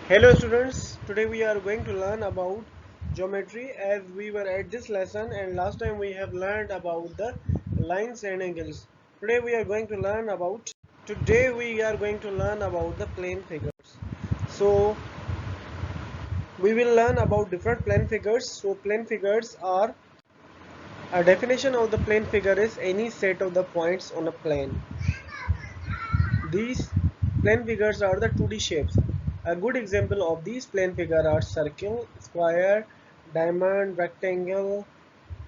Hello students, today we are going to learn about geometry as we were at this lesson and last time we have learned about the lines and angles. Today we are going to learn about the plane figures. So we will learn about different plane figures. So plane figures are a definition of the plane figure is any set of the points on a plane. These plane figures are the 2D shapes. A good example of these plane figures are circle, square, diamond, rectangle,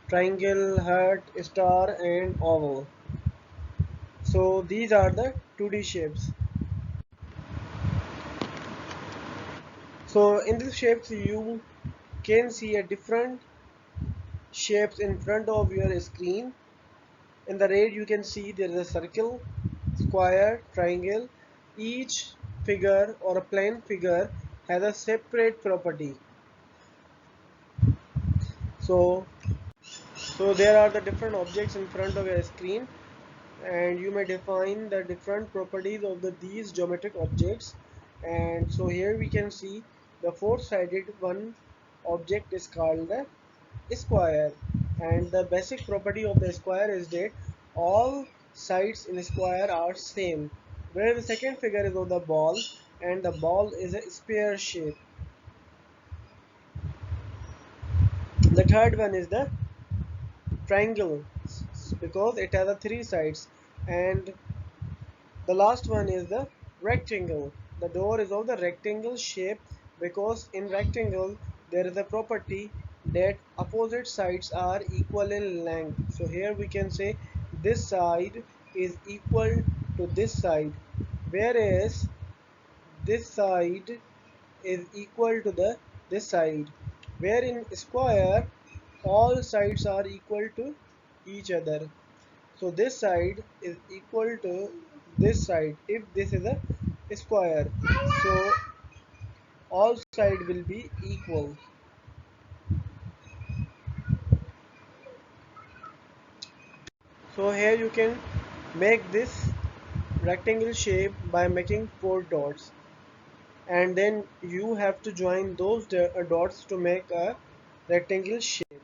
triangle, heart, star and oval. So these are the 2D shapes. So in these shapes you can see a different shapes in front of your screen. In the red you can see there is a circle, square, triangle. Each figure or a plane figure has a separate property. So there are the different objects in front of your screen and you may define the different properties of these geometric objects. And so here we can see the four-sided one object is called the square, and the basic property of the square is that all sides in a square are same, where the second figure is of the ball and the ball is a sphere shape. The third one is the triangle because it has a three sides, and the last one is the rectangle. The door is of the rectangle shape because in rectangle there is a property that opposite sides are equal in length. So here we can say this side is equal to this side, whereas this side is equal to this side. Where in square all sides are equal to each other. So this side is equal to this side if this is a square. So all side will be equal. So here you can make this rectangle shape by making four dots, and then you have to join those dots to make a rectangle shape.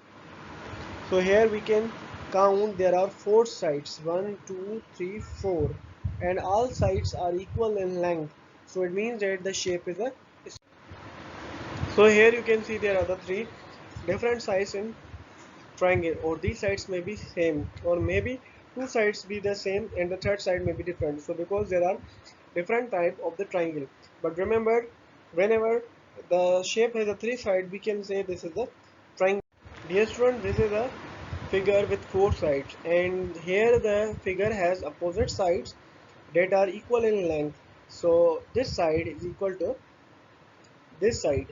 So here we can count there are four sides, 1 2 3 4, and all sides are equal in length, so it means that the shape is a. So here you can see there are the three different sides in triangle, or these sides may be same, or maybe two sides be the same and the third side may be different. So because there are different type of the triangle, but remember, whenever the shape has a three side, we can say this is the triangle. Dear student, this is a figure with four sides, and here the figure has opposite sides that are equal in length. So this side is equal to this side,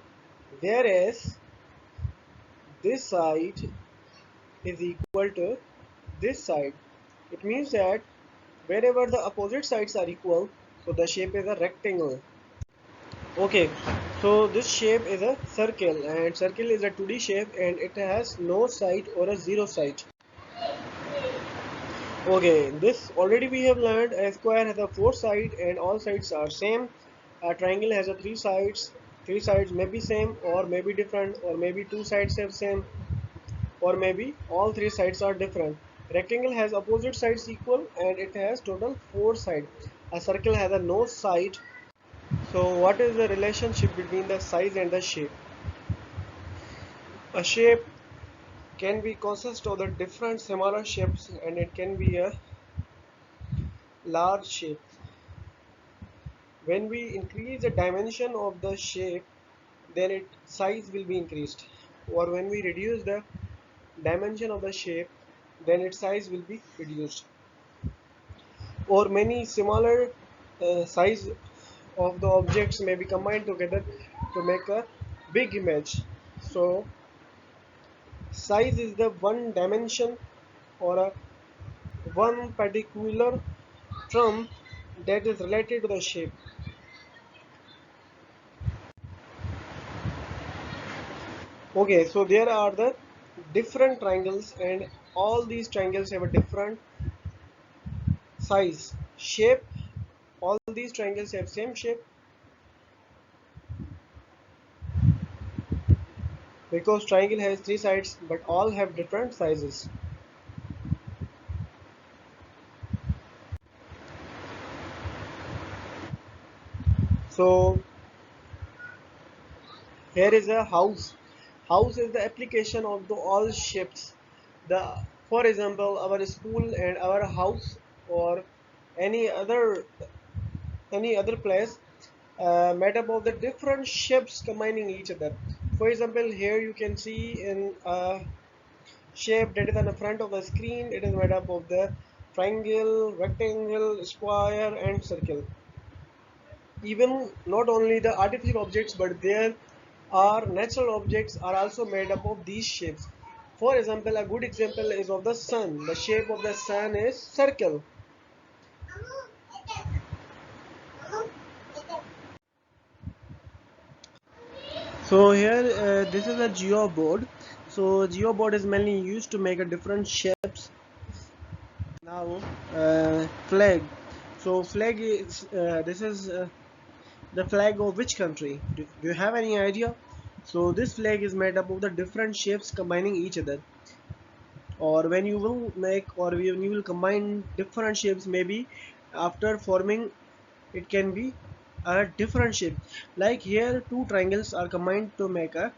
whereas this side is equal to this side. It means that wherever the opposite sides are equal, so the shape is a rectangle. Okay, so this shape is a circle, and circle is a 2D shape and it has no side or a zero side. Okay, this already we have learned. A square has a four side and all sides are same. A triangle has a three sides. Three sides may be same or may be different, or maybe two sides have same, or maybe all three sides are different. Rectangle has opposite sides equal and it has total four sides. A circle has a no side. So what is the relationship between the size and the shape? A shape can be consist of the different smaller shapes, and it can be a large shape. When we increase the dimension of the shape, then its size will be increased, or when we reduce the dimension of the shape, then its size will be reduced, or many smaller size of the objects may be combined together to make a big image. So size is the one dimension or a one particular term that is related to the shape. Okay, so there are the different triangles, and all these triangles have a different size, shape. All these triangles have same shape, because triangle has three sides but all have different sizes. So here is a house. House is the application of the all shapes. The For example, our school and our house or any other any other place made up of the different shapes combining each other. For example, here you can see in a shape that is on the front of the screen, it is made up of the triangle, rectangle, square and circle. Even not only the artificial objects but there are natural objects are also made up of these shapes. For example, a good example is of the sun. The shape of the sun is circle. So here this is a geoboard. So geoboard is mainly used to make a different shapes. Now flag. So flag is this is the flag of which country? Do you have any idea? So this flag is made up of the different shapes combining each other. Or when you will make or when you will combine different shapes, maybe after forming it can be a different shape. Like here two triangles are combined to make a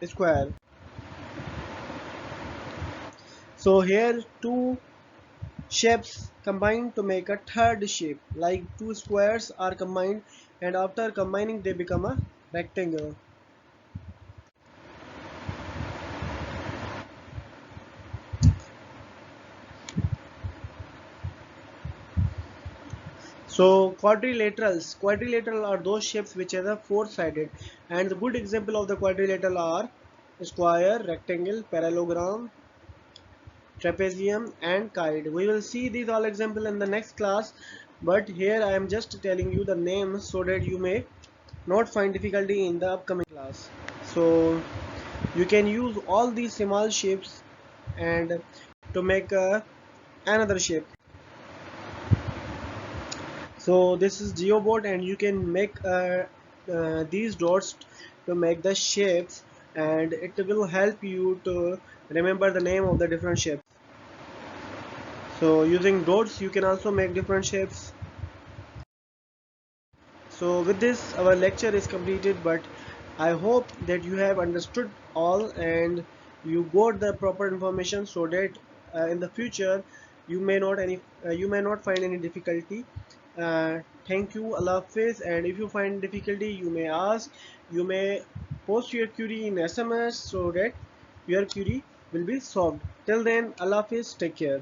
square. So here two shapes combine to make a third shape, like two squares are combined and after combining they become a rectangle. So quadrilateral are those shapes which are the four-sided, and the good example of the quadrilateral are square, rectangle, parallelogram, trapezium and kite. We will see these all example in the next class, but here I am just telling you the names so that you may not find difficulty in the upcoming class. So you can use all these small shapes and to make another shape. So this is Geoboard and you can make these dots to make the shapes and it will help you to remember the name of the different shapes. So using dots you can also make different shapes. So with this our lecture is completed, but I hope that you have understood all and you got the proper information so that in the future you may not find any difficulty. Thank you, Allah Hafiz, and if you find difficulty you may ask, you may post your query in SMS so that your query will be solved. Till then, Allah Hafiz, take care.